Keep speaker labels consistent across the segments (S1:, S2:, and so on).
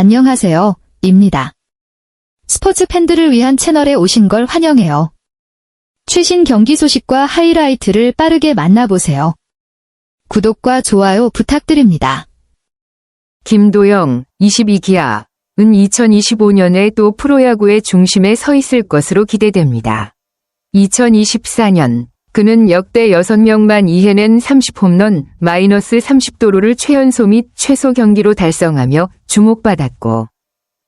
S1: 안녕하세요. 입니다. 스포츠 팬들을 위한 채널에 오신 걸 환영해요. 최신 경기 소식과 하이라이트를 빠르게 만나보세요. 구독과 좋아요 부탁드립니다.
S2: 김도영, 22기아은 2025년에 또 프로야구의 중심에 서 있을 것으로 기대됩니다. 2024년 그는 역대 6명만 이해낸 30홈런 -30도루를 최연소 및 최소 경기로 달성하며 주목받았고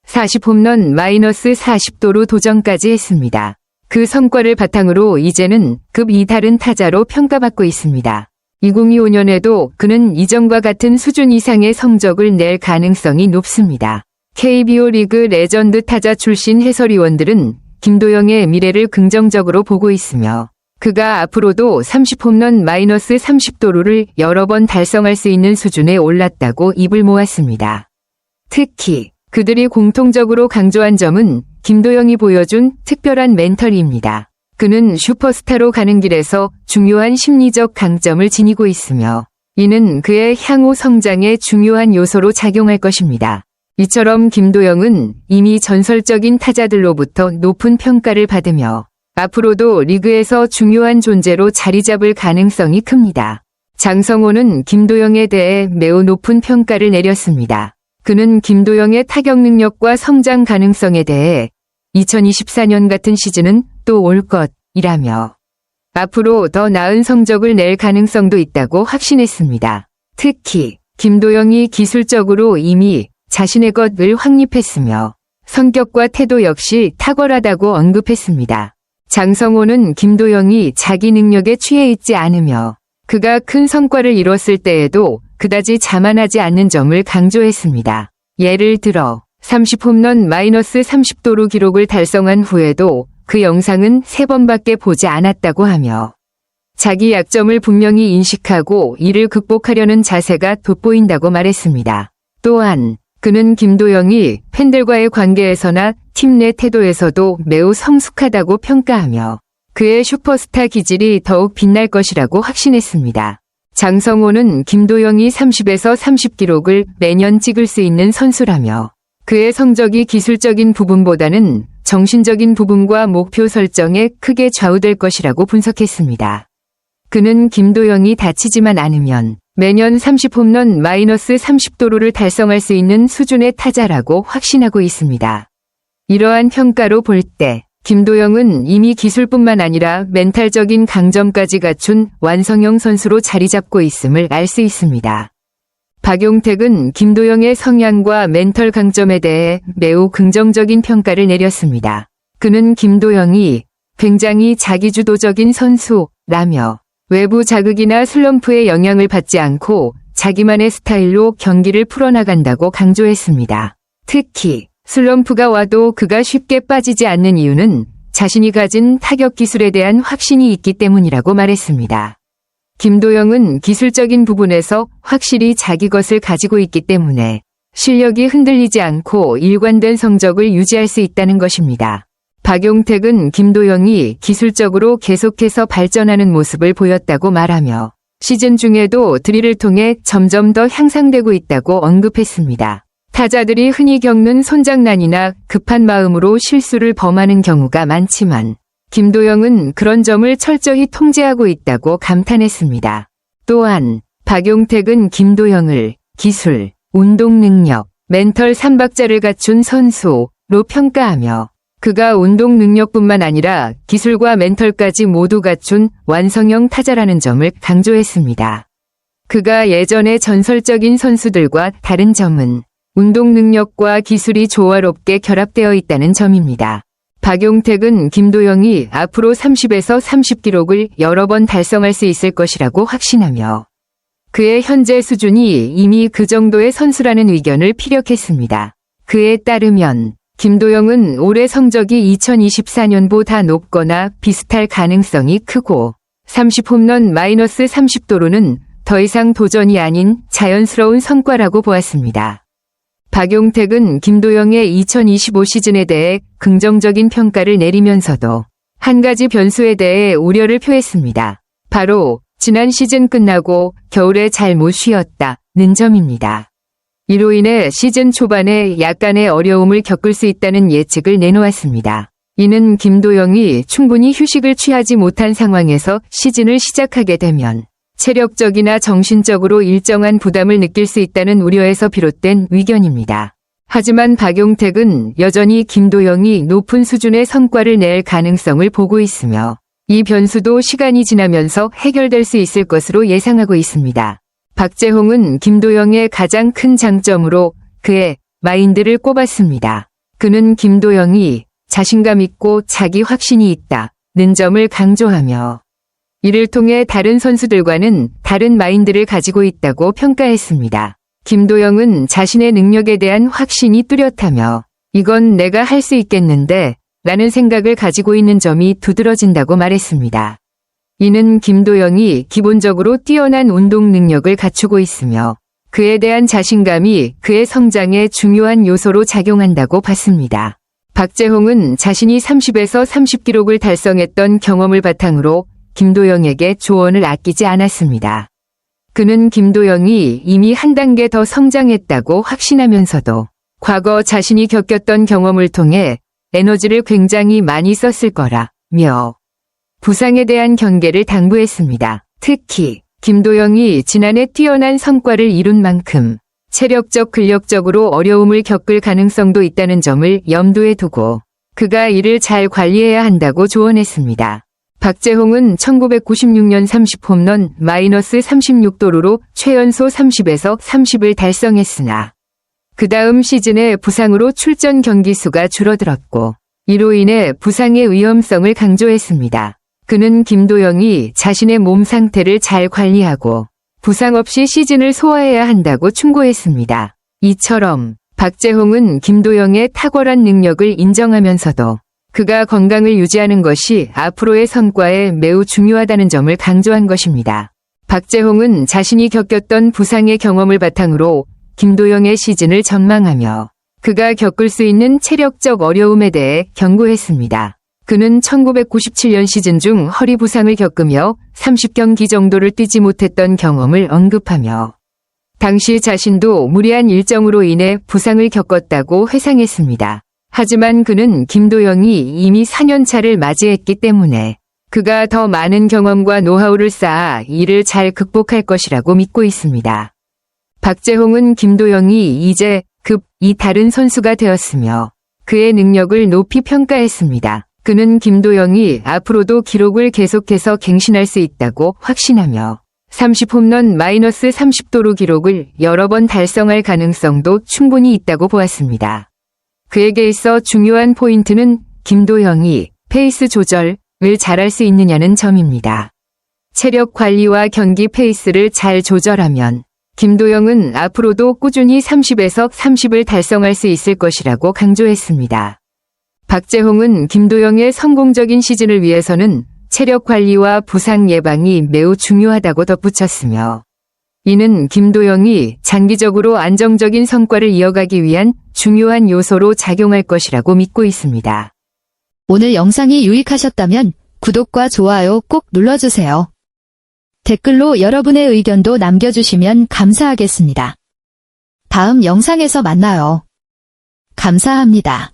S2: 40홈런 -40도루 도전까지 했습니다. 그 성과를 바탕으로 이제는 급 이다른 타자로 평가받고 있습니다. 2025년에도 그는 이전과 같은 수준 이상의 성적을 낼 가능성이 높습니다. KBO 리그 레전드 타자 출신 해설위원들은 김도영의 미래를 긍정적으로 보고 있으며 그가 앞으로도 30홈런 -30도루를 여러 번 달성할 수 있는 수준에 올랐다고 입을 모았습니다. 특히 그들이 공통적으로 강조한 점은 김도영이 보여준 특별한 멘털입니다. 그는 슈퍼스타로 가는 길에서 중요한 심리적 강점을 지니고 있으며 이는 그의 향후 성장에 중요한 요소로 작용할 것입니다. 이처럼 김도영은 이미 전설적인 타자들로부터 높은 평가를 받으며 앞으로도 리그에서 중요한 존재로 자리 잡을 가능성이 큽니다. 장성호는 김도영에 대해 매우 높은 평가를 내렸습니다. 그는 김도영의 타격 능력과 성장 가능성에 대해 2024년 같은 시즌은 또 올 것이라며 앞으로 더 나은 성적을 낼 가능성도 있다고 확신했습니다. 특히 김도영이 기술적으로 이미 자신의 것을 확립했으며 성격과 태도 역시 탁월하다고 언급했습니다. 장성호는 김도영이 자기 능력에 취해 있지 않으며 그가 큰 성과를 이뤘을 때에도 그다지 자만하지 않는 점을 강조했습니다. 예를 들어 30홈런 -30도루 기록을 달성한 후에도 그 영상은 3번밖에 보지 않았다고 하며 자기 약점을 분명히 인식하고 이를 극복하려는 자세가 돋보인다고 말했습니다. 또한 그는 김도영이 팬들과의 관계에서나 팀 내 태도에서도 매우 성숙하다고 평가하며 그의 슈퍼스타 기질이 더욱 빛날 것이라고 확신했습니다. 장성호는 김도영이 30에서 30 기록을 매년 찍을 수 있는 선수라며 그의 성적이 기술적인 부분보다는 정신적인 부분과 목표 설정에 크게 좌우될 것이라고 분석했습니다. 그는 김도영이 다치지만 않으면 매년 30홈런 -30도루를 달성할 수 있는 수준의 타자라고 확신하고 있습니다. 이러한 평가로 볼 때 김도영은 이미 기술뿐만 아니라 멘탈적인 강점까지 갖춘 완성형 선수로 자리 잡고 있음을 알 수 있습니다. 박용택은 김도영의 성향과 멘털 강점에 대해 매우 긍정적인 평가를 내렸습니다. 그는 김도영이 굉장히 자기주도적인 선수라며 외부 자극이나 슬럼프에 영향을 받지 않고 자기만의 스타일로 경기를 풀어나간다고 강조했습니다. 특히 슬럼프가 와도 그가 쉽게 빠지지 않는 이유는 자신이 가진 타격 기술에 대한 확신이 있기 때문이라고 말했습니다. 김도영은 기술적인 부분에서 확실히 자기 것을 가지고 있기 때문에 실력이 흔들리지 않고 일관된 성적을 유지할 수 있다는 것입니다. 박용택은 김도영이 기술적으로 계속해서 발전하는 모습을 보였다고 말하며 시즌 중에도 드릴을 통해 점점 더 향상되고 있다고 언급했습니다. 타자들이 흔히 겪는 손장난이나 급한 마음으로 실수를 범하는 경우가 많지만 김도영은 그런 점을 철저히 통제하고 있다고 감탄했습니다. 또한 박용택은 김도영을 기술, 운동 능력, 멘털 3박자를 갖춘 선수로 평가하며 그가 운동 능력뿐만 아니라 기술과 멘털까지 모두 갖춘 완성형 타자라는 점을 강조했습니다. 그가 예전의 전설적인 선수들과 다른 점은 운동 능력과 기술이 조화롭게 결합되어 있다는 점입니다. 박용택은 김도영이 앞으로 30에서 30 기록을 여러 번 달성할 수 있을 것이라고 확신하며 그의 현재 수준이 이미 그 정도의 선수라는 의견을 피력했습니다. 그에 따르면 김도영은 올해 성적이 2024년보다 높거나 비슷할 가능성이 크고 30홈런 -30도루는 더 이상 도전이 아닌 자연스러운 성과라고 보았습니다. 박용택은 김도영의 2025 시즌에 대해 긍정적인 평가를 내리면서도 한 가지 변수에 대해 우려를 표했습니다. 바로 지난 시즌 끝나고 겨울에 잘 못 쉬었다는 점입니다. 이로 인해 시즌 초반에 약간의 어려움을 겪을 수 있다는 예측을 내놓았습니다. 이는 김도영이 충분히 휴식을 취하지 못한 상황에서 시즌을 시작하게 되면 체력적이나 정신적으로 일정한 부담을 느낄 수 있다는 우려에서 비롯된 의견입니다. 하지만 박용택은 여전히 김도영이 높은 수준의 성과를 낼 가능성을 보고 있으며 이 변수도 시간이 지나면서 해결될 수 있을 것으로 예상하고 있습니다. 박재홍은 김도영의 가장 큰 장점으로 그의 마인드를 꼽았습니다. 그는 김도영이 자신감 있고 자기 확신이 있다는 점을 강조하며 이를 통해 다른 선수들과는 다른 마인드를 가지고 있다고 평가했습니다. 김도영은 자신의 능력에 대한 확신이 뚜렷하며 이건 내가 할 수 있겠는데 라는 생각을 가지고 있는 점이 두드러진다고 말했습니다. 이는 김도영이 기본적으로 뛰어난 운동 능력을 갖추고 있으며 그에 대한 자신감이 그의 성장에 중요한 요소로 작용한다고 봤습니다. 박재홍은 자신이 30에서 30 기록을 달성했던 경험을 바탕으로 김도영에게 조언을 아끼지 않았습니다. 그는 김도영이 이미 한 단계 더 성장했다고 확신하면서도 과거 자신이 겪었던 경험을 통해 에너지를 굉장히 많이 썼을 거라며 부상에 대한 경계를 당부했습니다. 특히 김도영이 지난해 뛰어난 성과를 이룬 만큼 체력적 근력적으로 어려움을 겪을 가능성도 있다는 점을 염두에 두고 그가 이를 잘 관리해야 한다고 조언했습니다. 박재홍은 1996년 30홈런 마이너스 36도루로 최연소 30에서 30을 달성했으나 그 다음 시즌에 부상으로 출전 경기 수가 줄어들었고 이로 인해 부상의 위험성을 강조했습니다. 그는 김도영이 자신의 몸 상태를 잘 관리하고 부상 없이 시즌을 소화해야 한다고 충고했습니다. 이처럼 박재홍은 김도영의 탁월한 능력을 인정하면서도 그가 건강을 유지하는 것이 앞으로의 성과에 매우 중요하다는 점을 강조한 것입니다. 박재홍은 자신이 겪었던 부상의 경험을 바탕으로 김도영의 시즌을 전망하며 그가 겪을 수 있는 체력적 어려움에 대해 경고했습니다. 그는 1997년 시즌 중 허리 부상을 겪으며 30경기 정도를 뛰지 못했던 경험을 언급하며 당시 자신도 무리한 일정으로 인해 부상을 겪었다고 회상했습니다. 하지만 그는 김도영이 이미 4년차를 맞이했기 때문에 그가 더 많은 경험과 노하우를 쌓아 이를 잘 극복할 것이라고 믿고 있습니다. 박재홍은 김도영이 이제 급이 다른 선수가 되었으며 그의 능력을 높이 평가했습니다. 그는 김도영이 앞으로도 기록을 계속해서 갱신할 수 있다고 확신하며 30홈런 마이너스 30도루 기록을 여러 번 달성할 가능성도 충분히 있다고 보았습니다. 그에게 있어 중요한 포인트는 김도영이 페이스 조절을 잘할 수 있느냐는 점입니다. 체력 관리와 경기 페이스를 잘 조절하면 김도영은 앞으로도 꾸준히 30에서 30을 달성할 수 있을 것이라고 강조했습니다. 박재홍은 김도영의 성공적인 시즌을 위해서는 체력 관리와 부상 예방이 매우 중요하다고 덧붙였으며 이는 김도영이 장기적으로 안정적인 성과를 이어가기 위한 중요한 요소로 작용할 것이라고 믿고 있습니다.
S1: 오늘 영상이 유익하셨다면 구독과 좋아요 꼭 눌러주세요. 댓글로 여러분의 의견도 남겨주시면 감사하겠습니다. 다음 영상에서 만나요. 감사합니다.